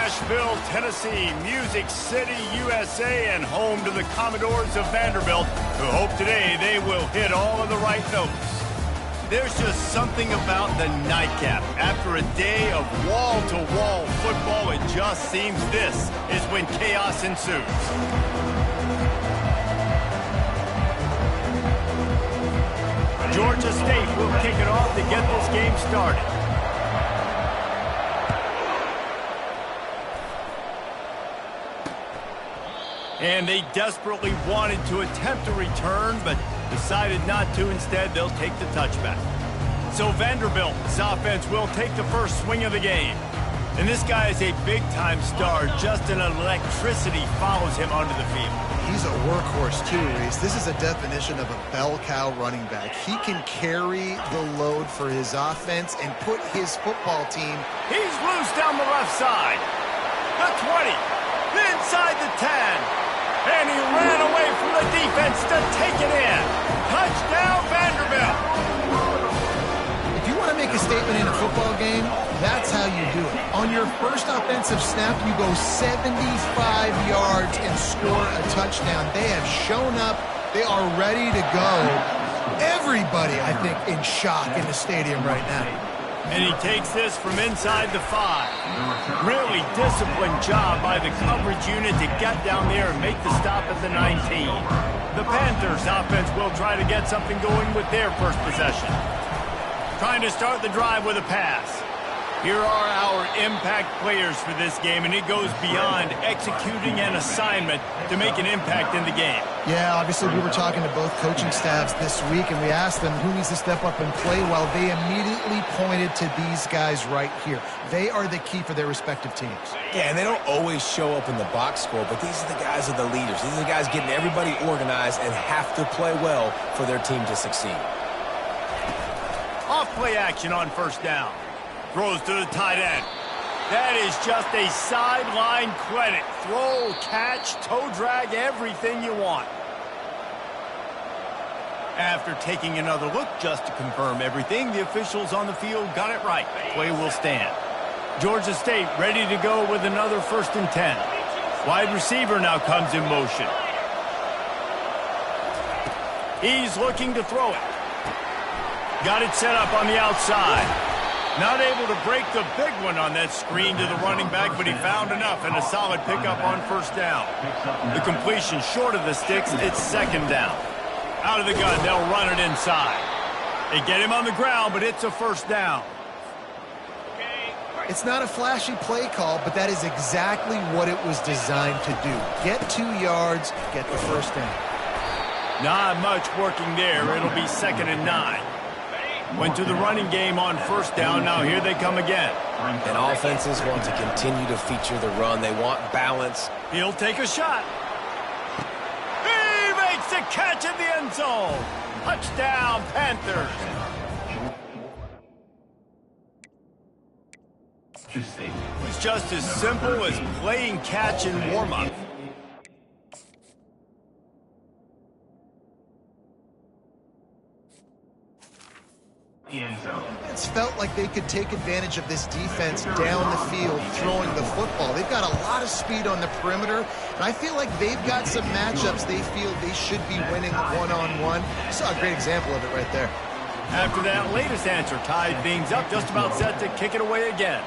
Nashville, Tennessee, Music City, USA, and home to the Commodores of Vanderbilt, who hope today they will hit all of the right notes. There's just something about the nightcap. After a day of wall-to-wall football, it just seems this is when chaos ensues. Georgia State will kick it off to get this game started. And they desperately wanted to attempt a return, but decided not to. Instead, they'll take the touchback. So Vanderbilt's offense will take the first swing of the game. And this guy is a big-time star. Just an electricity follows him onto the field. He's a workhorse, too, Reese. This is a definition of a bell cow running back. He can carry the load for his offense and put his football team. He's loose down the left side. The 20. Inside the 10. And he ran away from the defense to take it in. Touchdown, Vanderbilt. If you want to make a statement in a football game, that's how you do it. On your first offensive snap, you go 75 yards and score a touchdown. They have shown up. They are ready to go. Everybody, I think, in shock in the stadium right now. And he takes this from inside the 5. Really disciplined job by the coverage unit to get down there and make the stop at the 19. The Panthers offense will try to get something going with their first possession. Trying to start the drive with a pass. Here are our impact players for this game, and it goes beyond executing an assignment to make an impact in the game. Yeah, obviously we were talking to both coaching staffs this week, and we asked them who needs to step up and play well. They immediately pointed to these guys right here. They are the key for their respective teams. Yeah, and they don't always show up in the box score, but these are the guys that are the leaders. These are the guys getting everybody organized and have to play well for their team to succeed. Off play action on first down. Throws to the tight end. That is just a sideline credit. Throw, catch, toe drag, everything you want. After taking another look just to confirm everything, the officials on the field got it right. Play will stand. Georgia State ready to go with another 1st and 10. Wide receiver now comes in motion. He's looking to throw it. Got it set up on the outside. Not able to break the big one on that screen to the running back, but he found enough and a solid pickup on first down. The completion short of the sticks, it's 2nd down. Out of the gun, they'll run it inside. They get him on the ground, but it's a 1st down. It's not a flashy play call, but that is exactly what it was designed to do. Get 2 yards, get the 1st down. Not much working there. It'll be 2nd and 9. Went to the running game on 1st down. Now here they come again. And offenses want to continue to feature the run. They want balance. He'll take a shot. He makes a catch in the end zone. Touchdown, Panthers. It's just as simple as playing catch in warm-up. It's felt like they could take advantage of this defense down the field throwing the football. They've got a lot of speed on the perimeter, and I feel like they've got some matchups they feel they should be winning one-on-one. Saw a great example of it right there. After that latest answer, tied things up, just about set to kick it away again.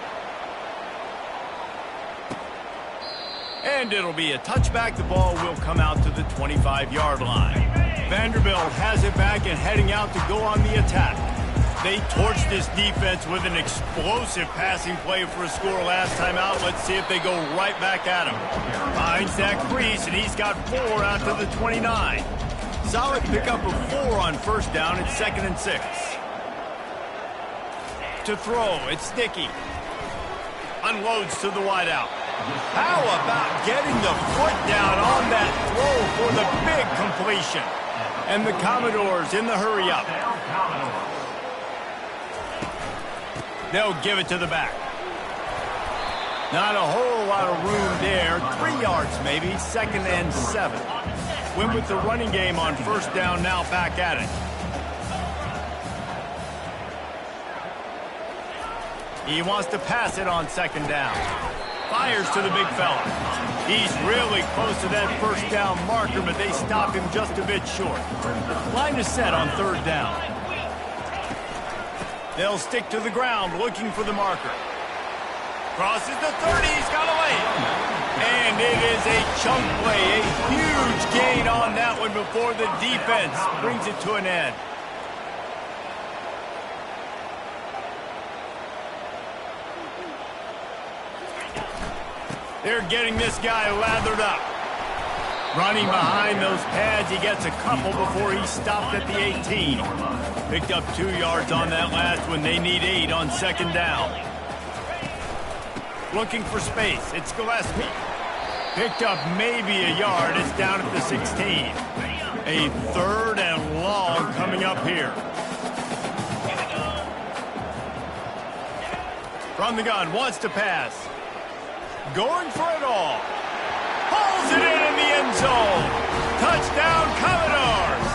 And it'll be a touchback. The ball will come out to the 25-yard line. Vanderbilt has it back and heading out to go on the attack. They torched this defense with an explosive passing play for a score last time out. Let's see if they go right back at him. Finds that crease, and he's got 4 out to the 29. Solid pickup of 4 on 1st down. It's 2nd and 6. To throw, it's Sticky. Unloads to the wideout. How about getting the foot down on that throw for the big completion? And the Commodores in the hurry-up. They'll give it to the back. Not a whole lot of room there. 3 yards maybe, 2nd and 7. Went with the running game on 1st down, now back at it. He wants to pass it on 2nd down. Fires to the big fella. He's really close to that first down marker, but they stop him just a bit short. Line is set on third down. They'll stick to the ground looking for the marker. Crosses the 30, he's got away. And it is a chunk play, a huge gain on that one before the defense brings it to an end. They're getting this guy lathered up. Running behind those pads, he gets a couple before he stopped at the 18. Picked up 2 yards on that last one. They need 8 on second down. Looking for space. It's Gillespie. Picked up maybe a yard. It's down at the 16. A third and long coming up here. From the gun, wants to pass. Going for it all. Pulls it in the end zone. Touchdown, Commodores.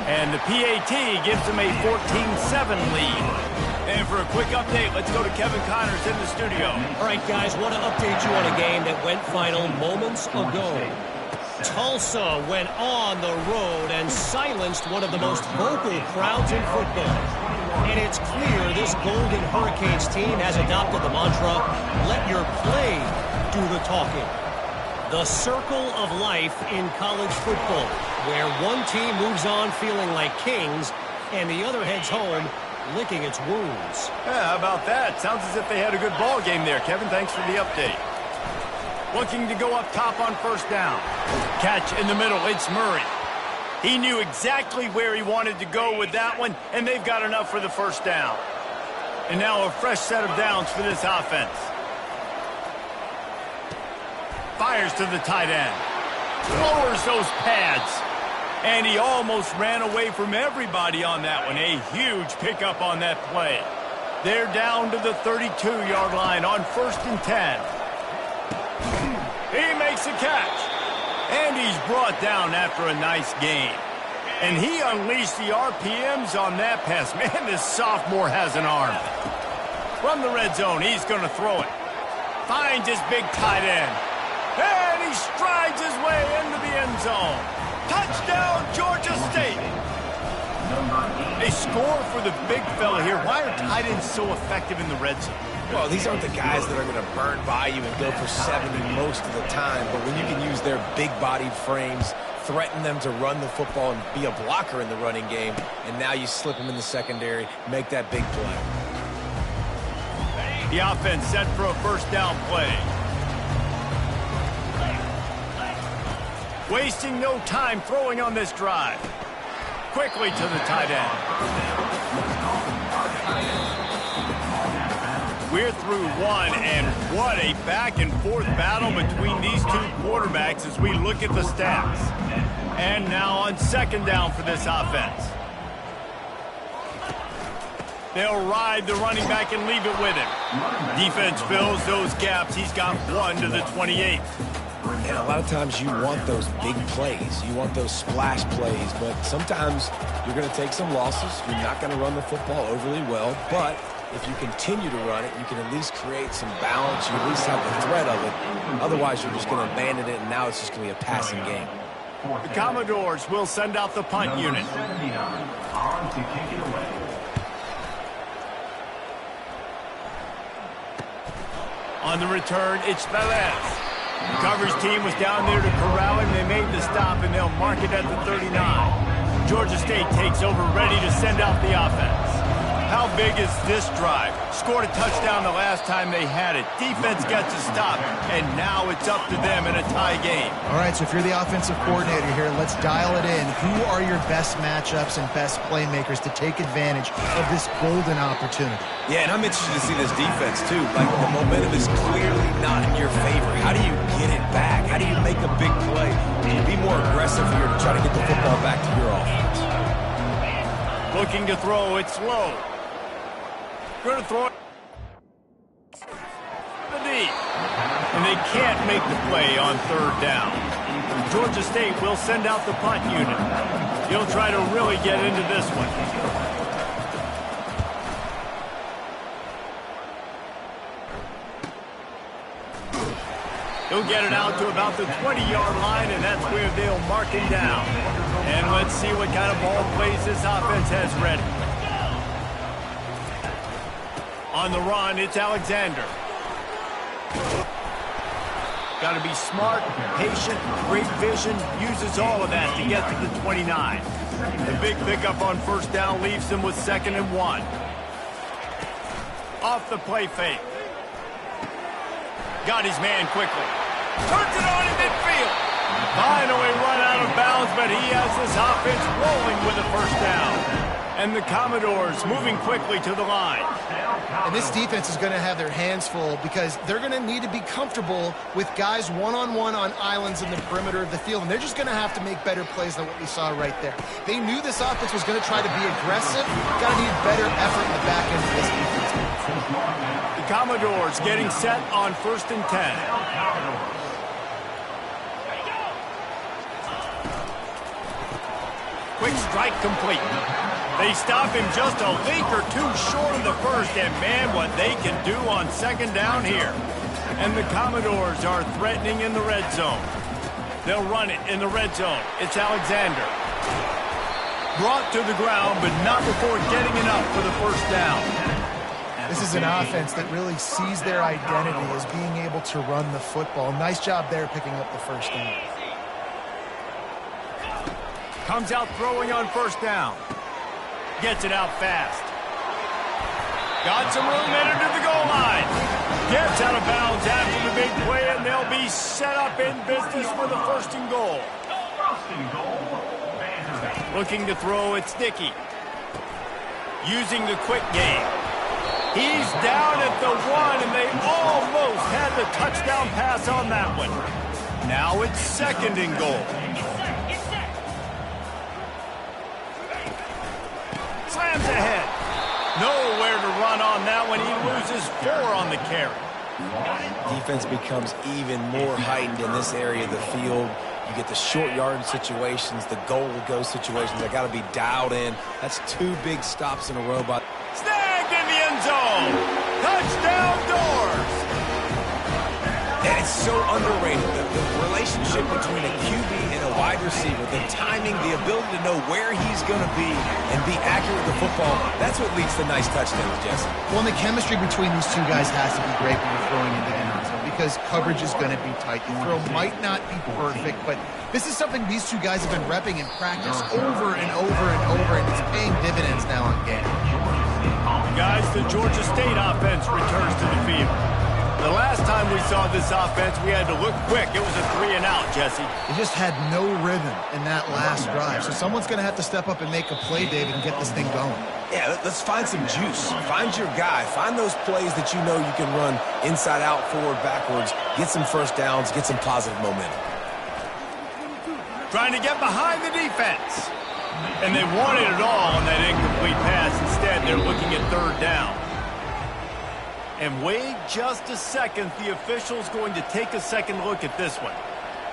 And the PAT gives them a 14-7 lead. And for a quick update, let's go to Kevin Connors in the studio. All right, guys, want to update you on a game that went final moments ago. Tulsa went on the road and silenced one of the most vocal crowds in football. And it's clear this Golden Hurricanes team has adopted the mantra, let your play do the talking. The circle of life in college football, where one team moves on feeling like kings and the other heads home licking its wounds. Yeah, how about that? Sounds as if they had a good ball game there. Kevin, thanks for the update. Looking to go up top on first down. Catch in the middle, it's Murray. He knew exactly where he wanted to go with that one, and they've got enough for the first down. And now a fresh set of downs for this offense. Fires to the tight end. Lowers those pads. And he almost ran away from everybody on that one. A huge pickup on that play. They're down to the 32-yard line on 1st and 10. He makes a catch. And he's brought down after a nice gain. And he unleashed the RPMs on that pass. Man, this sophomore has an arm. From the red zone, he's going to throw it. Finds his big tight end. And he strides his way into the end zone. Touchdown, Georgia State. A score for the big fella here. Why are tight ends so effective in the red zone? Well, these aren't the guys that are going to burn by you and go for 70 most of the time, but when you can use their big-bodied frames, threaten them to run the football and be a blocker in the running game, and now you slip them in the secondary, make that big play. The offense set for a first down play. Wasting no time throwing on this drive. Quickly to the tight end. We're through one, and what a back-and-forth battle between these two quarterbacks as we look at the stats. And now on second down for this offense. They'll ride the running back and leave it with him. Defense fills those gaps. He's got 1 to the 28. And a lot of times you want those big plays. You want those splash plays, but sometimes you're going to take some losses. You're not going to run the football overly well, but if you continue to run it, you can at least create some balance. You at least have the threat of it. Otherwise, you're just going to abandon it, and now it's just going to be a passing game. The Commodores will send out the punt unit. On the return, it's Velez. The coverage team was down there to corral him. They made the stop, and they'll mark it at the 39. Georgia State takes over, ready to send out the offense. How big is this drive? Scored a touchdown the last time they had it. Defense gets a stop, and now it's up to them in a tie game. All right, so if you're the offensive coordinator here, let's dial it in. Who are your best matchups and best playmakers to take advantage of this golden opportunity? Yeah, and I'm interested to see this defense, too. Like, the momentum is clearly not in your favor. How do you get it back? How do you make a big play? Can you be more aggressive here to try to get the football back to your offense? Looking to throw, it's low. Going to throw it the deep. And they can't make the play on third down. Georgia State will send out the punt unit. He'll try to really get into this one. He'll get it out to about the 20-yard line, and that's where they'll mark him down. And let's see what kind of ball plays this offense has ready. On the run, it's Alexander. Got to be smart, patient, great vision, uses all of that to get to the 29. The big pickup on first down leaves them with 2nd and 1. Off the play fake. Got his man quickly. Turns it on in midfield. Finally run out of bounds, but he has this offense rolling with a first down. And the Commodores moving quickly to the line. And this defense is going to have their hands full because they're going to need to be comfortable with guys one-on-one on islands in the perimeter of the field. And they're just going to have to make better plays than what we saw right there. They knew this offense was going to try to be aggressive. Got to need better effort in the back end of this defense. The Commodores getting set on 1st and 10. Quick strike complete. They stop him just a link or two short of the first, and man, what they can do on 2nd down here. And the Commodores are threatening in the red zone. They'll run it in the red zone. It's Alexander. Brought to the ground, but not before getting enough for the first down. This is an offense that really sees their identity as being able to run the football. Nice job there picking up the first down. Comes out throwing on 1st down. Gets it out fast. Got some room headed to the goal line. Gets out of bounds after the big play, and they'll be set up in business for the 1st and goal. Looking to throw, it's Dickey. Using the quick game. He's down at the 1, and they almost had the touchdown pass on that one. Now it's 2nd and goal. Slams ahead. Nowhere to run on that one. He loses 4 on the carry. Defense becomes even more heightened in this area of the field. You get the short yard situations, the goal-to-go situations. They got to be dialed in. That's 2 big stops in a row. Snagged in the end zone. Touchdown Doors. And it's so underrated. The relationship between a QB and a wide receiver, the timing, the ability to know where he's going to be and be accurate with the football, that's what leads to nice touchdowns, Jesse. Well, and the chemistry between these two guys has to be great when you're throwing into the end zone because coverage is going to be tight. The throw might not be perfect, but this is something these two guys have been repping in practice over and over and over, and it's paying dividends now on game. Guys, the Georgia State offense returns to the field. The last time we saw this offense, we had to look quick. It was a 3-and-out, Jesse. They just had no rhythm in that last drive. So someone's going to have to step up and make a play, David, and get this thing going. Yeah, let's find some juice. Find your guy. Find those plays that you know you can run inside out, forward, backwards. Get some first downs. Get some positive momentum. Trying to get behind the defense. And they wanted it all on that incomplete pass. Instead, they're looking at 3rd down. And wait just a second, the official's going to take a second look at this one.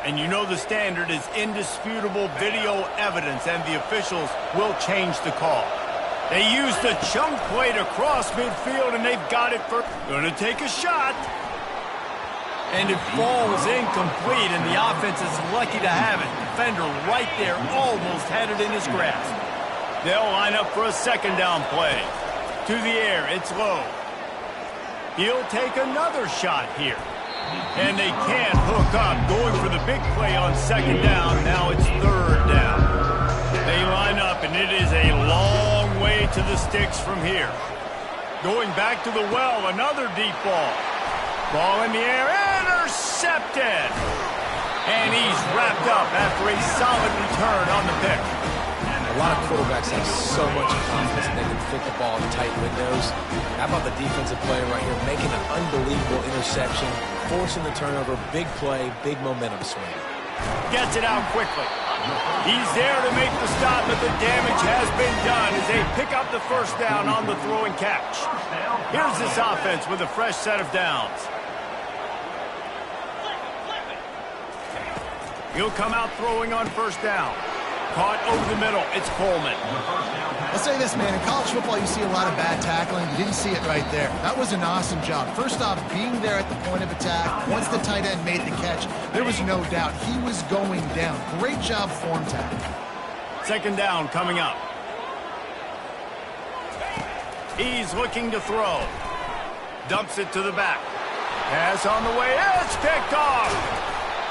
And you know the standard is indisputable video evidence, and the officials will change the call. They used the chunk play to cross midfield, and they've got it for... Going to take a shot. And it falls incomplete, and the offense is lucky to have it. Defender right there almost had it in his grasp. They'll line up for a 2nd down play. To the air, it's low. He'll take another shot here. And they can't hook up. Going for the big play on 2nd down. Now it's 3rd down. They line up, and it is a long way to the sticks from here. Going back to the well, another deep ball. Ball in the air, intercepted. And he's wrapped up after a solid return on the pick. A lot of quarterbacks have so much confidence that they can fit the ball in tight windows. How about the defensive player right here making an unbelievable interception, forcing the turnover, big play, big momentum swing. Gets it out quickly. He's there to make the stop, but the damage has been done as they pick up the first down on the throw and catch. Here's this offense with a fresh set of downs. He'll come out throwing on 1st down. Caught over the middle. It's Coleman. I'll say this, man. In college football, you see a lot of bad tackling. You didn't see it right there. That was an awesome job. First off, being there at the point of attack. Once the tight end made the catch, there was no doubt he was going down. Great job form tackling. Second down coming up. He's looking to throw. Dumps it to the back. Pass on the way. It's picked off.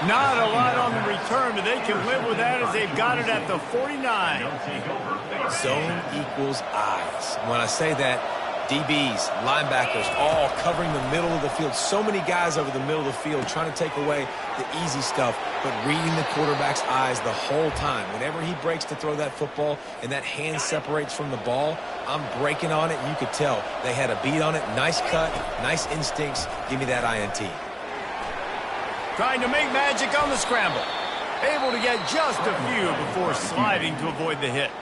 Not a lot on the return, but they can live with that as they've got it at the 49. Zone equals eyes. When I say that, DBs, linebackers, all covering the middle of the field. So many guys over the middle of the field trying to take away the easy stuff, but reading the quarterback's eyes the whole time. Whenever he breaks to throw that football and that hand separates from the ball, I'm breaking on it, and you could tell they had a beat on it. Nice cut, nice instincts. Give me that INT. Trying to make magic on the scramble. Able to get just a few before sliding to avoid the hits.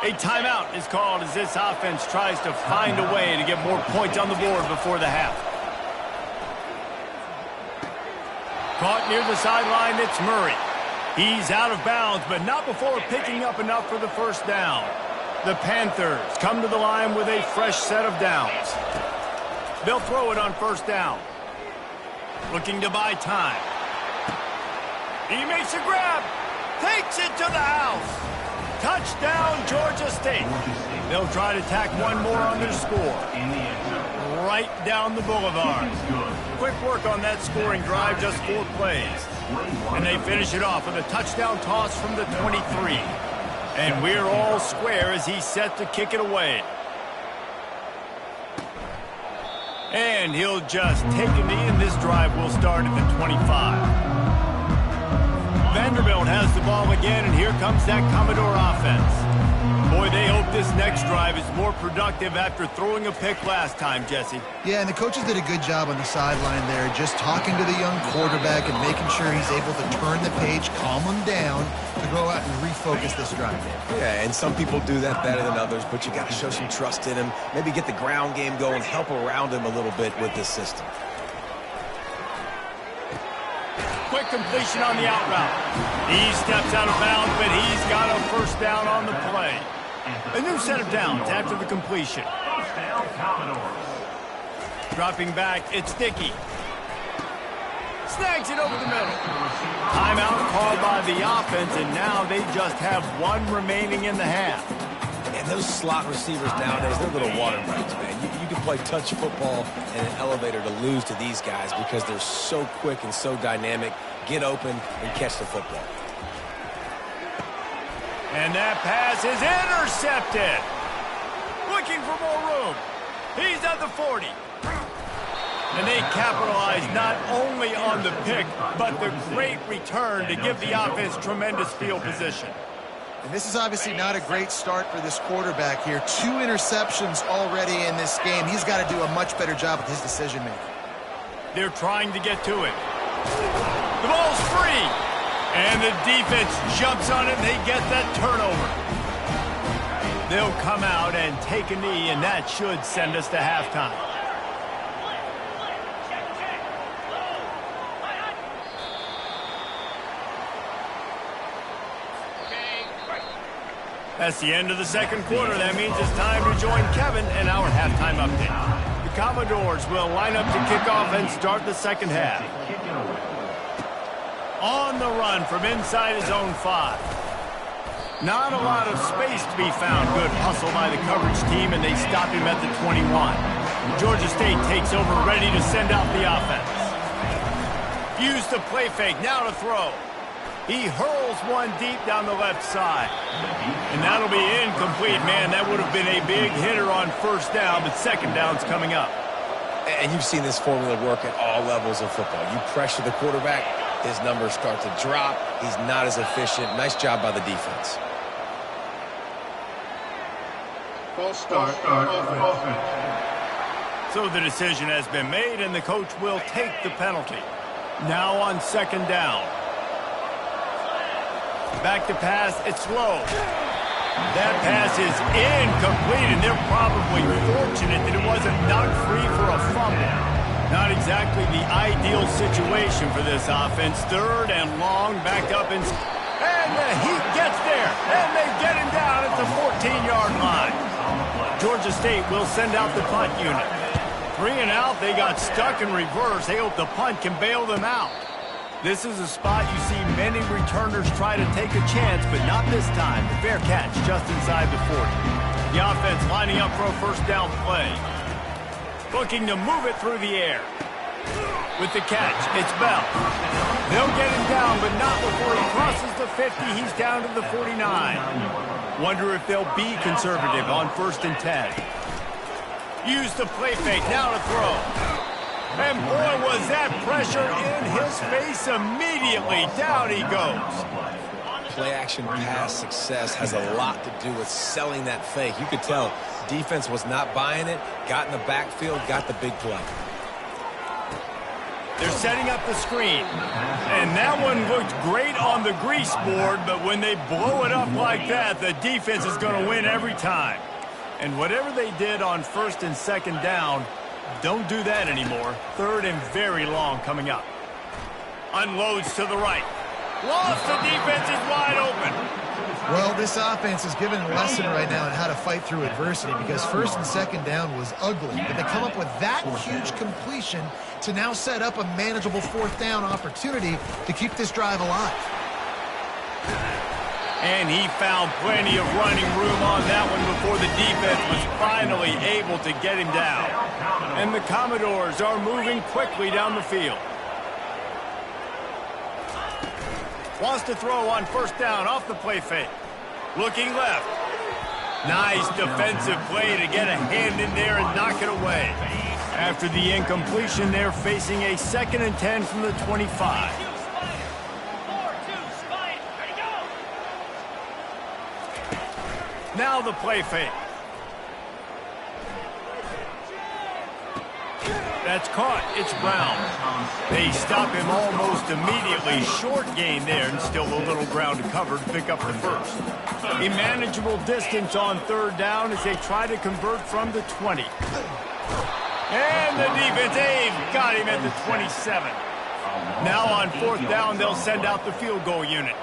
A timeout is called as this offense tries to find a way to get more points on the board before the half. Caught near the sideline, it's Murray. He's out of bounds, but not before picking up enough for the first down. The Panthers come to the line with a fresh set of downs. They'll throw it on first down. Looking to buy time. He makes a grab. Takes it to the house. Touchdown, Georgia State. They'll try to tack one more on their score. Right down the boulevard. Quick work on that scoring drive, just 4 plays. And they finish it off with a touchdown toss from the 23. And we're all square as he's set to kick it away. And he'll just take a knee, and this drive will start at the 25. Vanderbilt has the ball again, and here comes that Commodore offense. Boy, they hope this next drive is more productive after throwing a pick last time, Jesse. Yeah, and the coaches did a good job on the sideline there, just talking to the young quarterback and making sure he's able to turn the page, calm him down, to go out and refocus this drive. Yeah, and some people do that better than others, but you got to show some trust in him, maybe get the ground game going, help around him a little bit with this system. Quick completion on the out route. He steps out of bounds, but he's got a first down on the play. A new set of downs after the completion. Dropping back, it's Dickey. Snags it over the middle. Timeout called by the offense, and now they just have one remaining in the half. And those slot receivers nowadays, they're little water breaks, man. You can play touch football in an elevator to lose to these guys because they're so quick and so dynamic. Get open and catch the football. And that pass is intercepted. Looking for more room. He's at the 40. And they capitalize not only on the pick, but the great return to give the offense tremendous field position. And this is obviously not a great start for this quarterback here. 2 interceptions already in this game. He's got to do a much better job with his decision-making. They're trying to get to it. The ball's free. And the defense jumps on it, and they get that turnover. They'll come out and take a knee, and that should send us to halftime. That's the end of the second quarter. That means it's time to join Kevin in our halftime update. The Commodores will line up to kick off and start the second half. On the run from inside his own 5. Not a lot of space to be found. Good hustle by the coverage team, and they stop him at the 21. Georgia State takes over, ready to send out the offense. Use the play fake, now to throw. He hurls one deep down the left side. And that'll be incomplete. Man, that would have been a big hitter on first down, but second down's coming up. And you've seen this formula work at all levels of football. You pressure the quarterback, his numbers start to drop. He's not as efficient. Nice job by the defense. False start. Offense. So the decision has been made, and the coach will take the penalty. Now on second down. Back to pass, it's low. That pass is incomplete, and they're probably fortunate that it wasn't knocked free for a fumble. Not exactly the ideal situation for this offense. Third and long, back up in... And the Heat gets there, and they get him down at the 14-yard line. Georgia State will send out the punt unit. 3 and out, they got stuck in reverse. They hope the punt can bail them out. This is a spot you see many returners try to take a chance, but not this time. The fair catch just inside the 40. The offense lining up for a first down play. Looking to move it through the air. With the catch, it's Bell. They'll get him down, but not before he crosses the 50. He's down to the 49. Wonder if they'll be conservative on 1st and 10. Use the play fake, now to throw. And boy, was that pressure in his face immediately. Down he goes. Play-action pass success has a lot to do with selling that fake. You could tell defense was not buying it, got in the backfield, got the big play. They're setting up the screen. And that one looked great on the grease board, but when they blow it up like that, the defense is going to win every time. And whatever they did on 1st and 2nd down, don't do that anymore. 3rd and very long coming up. Unloads to the right. Lost, the defense is wide open. Well, this offense is given a lesson right now on how to fight through adversity because 1st and 2nd down was ugly. But they come up with that huge completion to now set up a manageable 4th down opportunity to keep this drive alive. And he found plenty of running room on that one before the defense was finally able to get him down. And the Commodores are moving quickly down the field. Wants to throw on 1st down off the play fake. Looking left. Nice defensive play to get a hand in there and knock it away. After the incompletion, they're facing a 2nd and 10 from the 25. Now the play fake. That's caught. It's Brown. They stop him almost immediately. Short gain there, and still a little ground to cover to pick up the first. A manageable distance on 3rd down as they try to convert from the 20. And the defense, they've got him at the 27. Now on 4th down, they'll send out the field goal unit.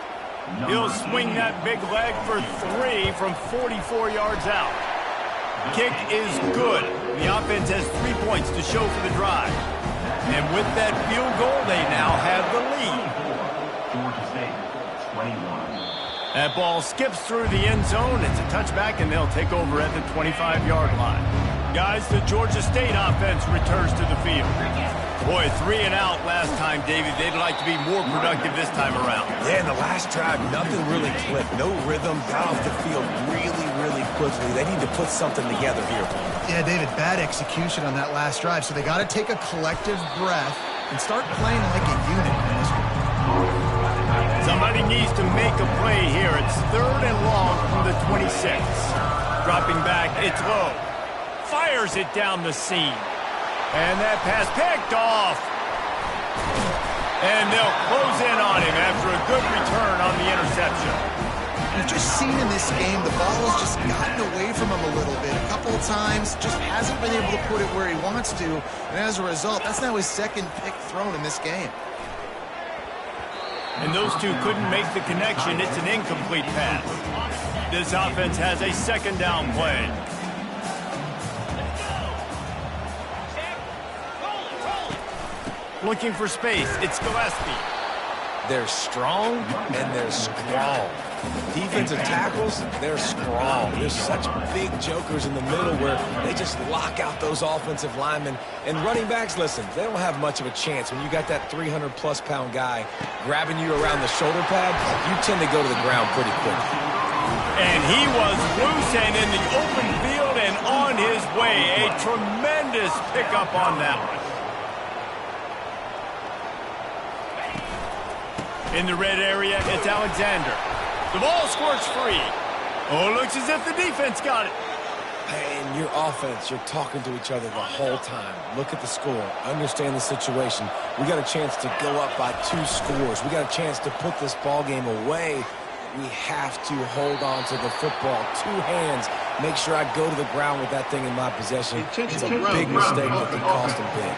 He'll swing that big leg for 3 from 44 yards out. Kick is good. The offense has 3 points to show for the drive. And with that field goal, they now have the lead. Georgia State, 21. That ball skips through the end zone. It's a touchback, and they'll take over at the 25-yard line. Guys, the Georgia State offense returns to the field. Boy, 3 and out last time, David. They'd like to be more productive this time around. Yeah, in the last drive, nothing really clicked. No rhythm, got off the field really quickly. They need to put something together here. Yeah, David, bad execution on that last drive, so they got to take a collective breath and start playing like a unit in this one. Somebody needs to make a play here. It's 3rd and long from the 26. Dropping back, it's low. Fires it down the seam. And that pass picked off. And they'll close in on him after a good return on the interception. You've just seen in this game, the ball has just gotten away from him a little bit. A couple of times, just hasn't been able to put it where he wants to. And as a result, that's now his 2nd pick thrown in this game. And those two couldn't make the connection. It's an incomplete pass. This offense has a 2nd down play. Looking for space. It's Gillespie. They're strong and they're strong. Defensive tackles, they're strong. There's such big jokers in the middle where they just lock out those offensive linemen. And running backs, listen, they don't have much of a chance. When you got that 300-plus pound guy grabbing you around the shoulder pad, you tend to go to the ground pretty quickly. And he was loose and in the open field and on his way. A tremendous pickup on that one. In the red area, it's Alexander. The ball squirts free. Oh, it looks as if the defense got it. And your offense, you're talking to each other the whole time. Look at the score. Understand the situation. We got a chance to go up by 2 scores. We got a chance to put this ball game away. We have to hold on to the football. 2 hands. Make sure I go to the ground with that thing in my possession. It's a big mistake that could cost them big.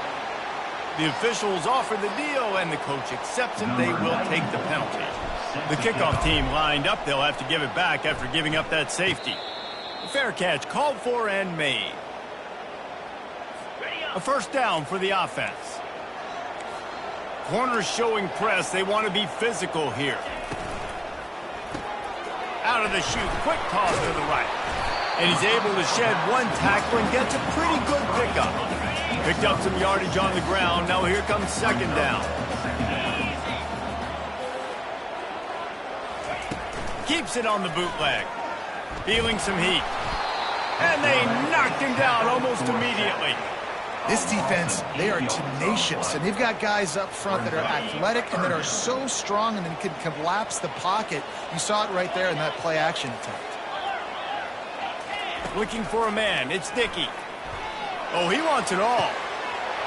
The officials offer the deal, and the coach accepts it. They will take the penalty. The kickoff team lined up. They'll have to give it back after giving up that safety. A fair catch called for and made. A first down for the offense. Corners showing press. They want to be physical here. Out of the chute. Quick toss to the right. And he's able to shed one tackle and gets a pretty good pickup. Picked up some yardage on the ground. Now here comes second down. Keeps it on the bootleg. Feeling some heat. And they knocked him down almost immediately. This defense, they are tenacious, and they've got guys up front that are athletic and that are so strong and can collapse the pocket. You saw it right there in that play-action attempt. Looking for a man. It's Dickey. Oh, he wants it all.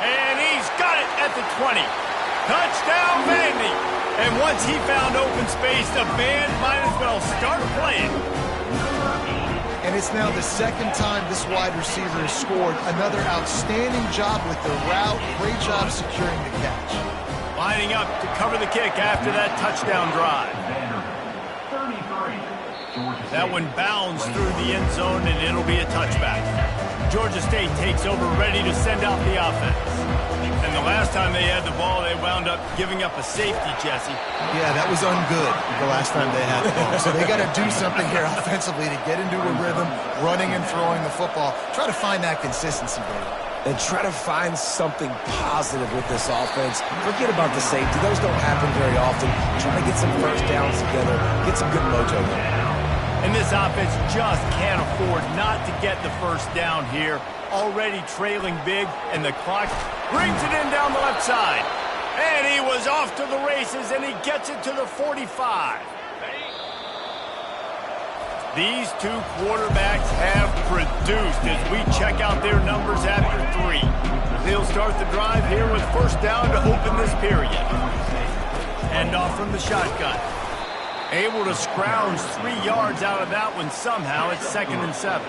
And he's got it at the 20. Touchdown, Vandy. And once he found open space, the band might as well start playing. And it's now the second time this wide receiver has scored. Another outstanding job with the route. Great job securing the catch. Lining up to cover the kick after that touchdown drive. That one bounds through the end zone, and it'll be a touchback. Georgia State takes over, ready to send out the offense. And the last time they had the ball, they wound up giving up a safety, Jesse. Yeah, that was ungood the last time they had the ball. So they got to do something here offensively to get into a rhythm, running and throwing the football. Try to find that consistency, David. And try to find something positive with this offense. Forget about the safety. Those don't happen very often. Try to get some first downs together, get some good mojo going. And this offense just can't afford not to get the first down here. Already trailing big, and the clock brings it in down the left side. And he was off to the races, and he gets it to the 45. These two quarterbacks have produced as we check out their numbers after 3. They'll start the drive here with first down to open this period. And off from the shotgun. Able to scrounge 3 yards out of that one somehow. It's 2nd and 7.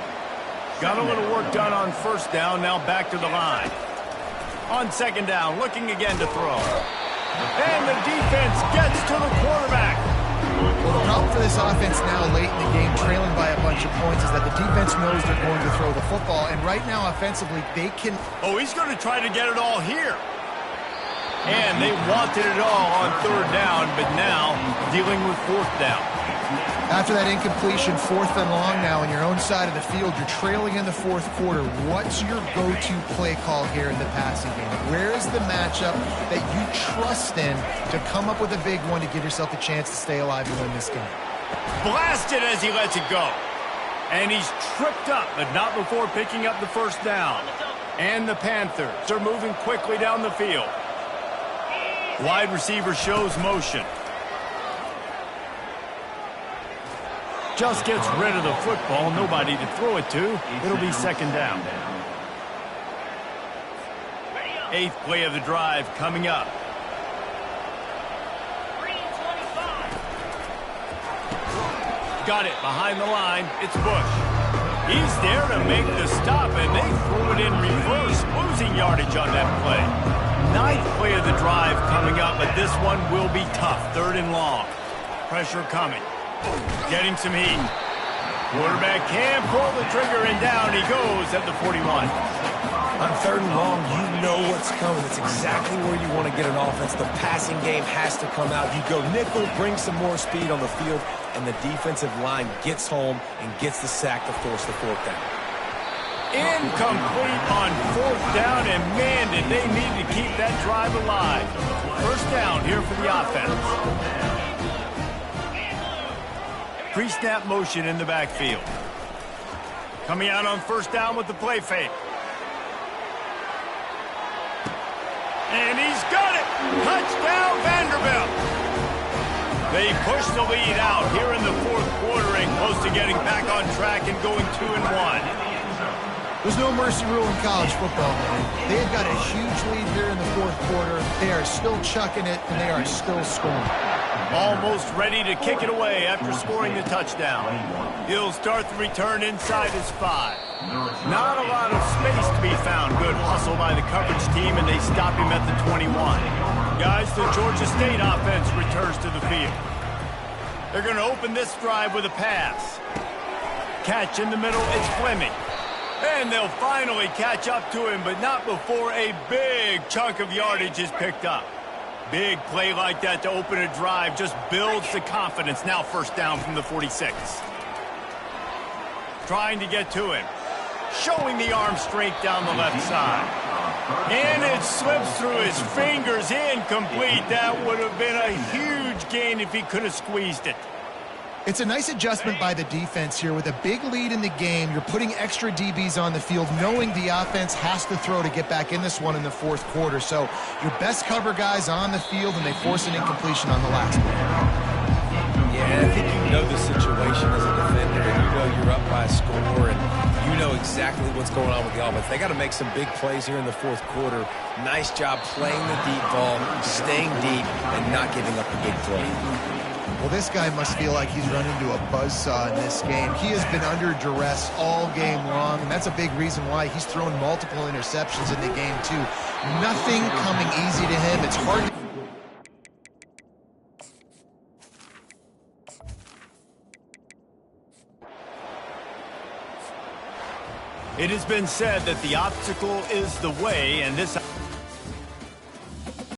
Got a little work done on first down. Now back to the line. On second down, looking again to throw. And the defense gets to the quarterback. Well, the problem for this offense now late in the game, trailing by a bunch of points, is that the defense knows they're going to throw the football. And right now, offensively, they can... Oh, he's going to try to get it all here. And they wanted it all on third down, but now dealing with fourth down. After that incompletion, 4th and long now on your own side of the field, you're trailing in the 4th quarter. What's your go-to play call here in the passing game? Where is the matchup that you trust in to come up with a big one to give yourself a chance to stay alive and win this game? Blasted as he lets it go. And he's tripped up, but not before picking up the first down. And the Panthers are moving quickly down the field. Wide receiver shows motion. Just gets rid of the football. Nobody to throw it to. It'll be second down. 8th play of the drive coming up. Got it behind the line. It's Bush. He's there to make the stop, and they threw it in reverse, losing yardage on that play. 9th play of the drive coming up, but this one will be tough. 3rd and long. Pressure coming. Getting some heat. Quarterback can pull the trigger, and down he goes at the 41. On 3rd and long, you know what's coming. It's exactly where you want to get an offense. The passing game has to come out. You go nickel, bring some more speed on the field, and the defensive line gets home and gets the sack to force the 4th down. Incomplete on 4th down, and man, did they need to keep that drive alive. First down here for the offense. Pre-snap motion in the backfield. Coming out on first down with the play fake. And he's got it! Touchdown, Vanderbilt! They push the lead out here in the 4th quarter and close to getting back on track and going 2-1. There's no mercy rule in college football, man. They've got a huge lead here in the 4th quarter. They are still chucking it, and they are still scoring. Almost ready to kick it away after scoring the touchdown. He'll start the return inside his 5. Not a lot of space to be found. Good hustle hustle by the coverage team, and they stop him at the 21. Guys, the Georgia State offense returns to the field. They're going to open this drive with a pass. Catch in the middle, it's Fleming. And they'll finally catch up to him, but not before a big chunk of yardage is picked up. Big play like that to open a drive just builds the confidence. Now first down from the 46. Trying to get to him. Showing the arm strength down the left side. And it slips through his fingers, incomplete. That would have been a huge gain if he could have squeezed it. It's a nice adjustment by the defense here. With a big lead in the game, you're putting extra DBs on the field, knowing the offense has to throw to get back in this one in the fourth quarter. So your best cover guys on the field, and they force an incompletion on the last one. Yeah, I think you know the situation as a defender, and you know you're up by a score, and you know exactly what's going on with the offense. They got to make some big plays here in the fourth quarter. Nice job playing the deep ball, staying deep, and not giving up the big play. Well, this guy must feel like he's run into a buzzsaw in this game. He has been under duress all game long, and that's a big reason why he's thrown multiple interceptions in the game, too. Nothing coming easy to him. It's hard to... It has been said that the obstacle is the way, and this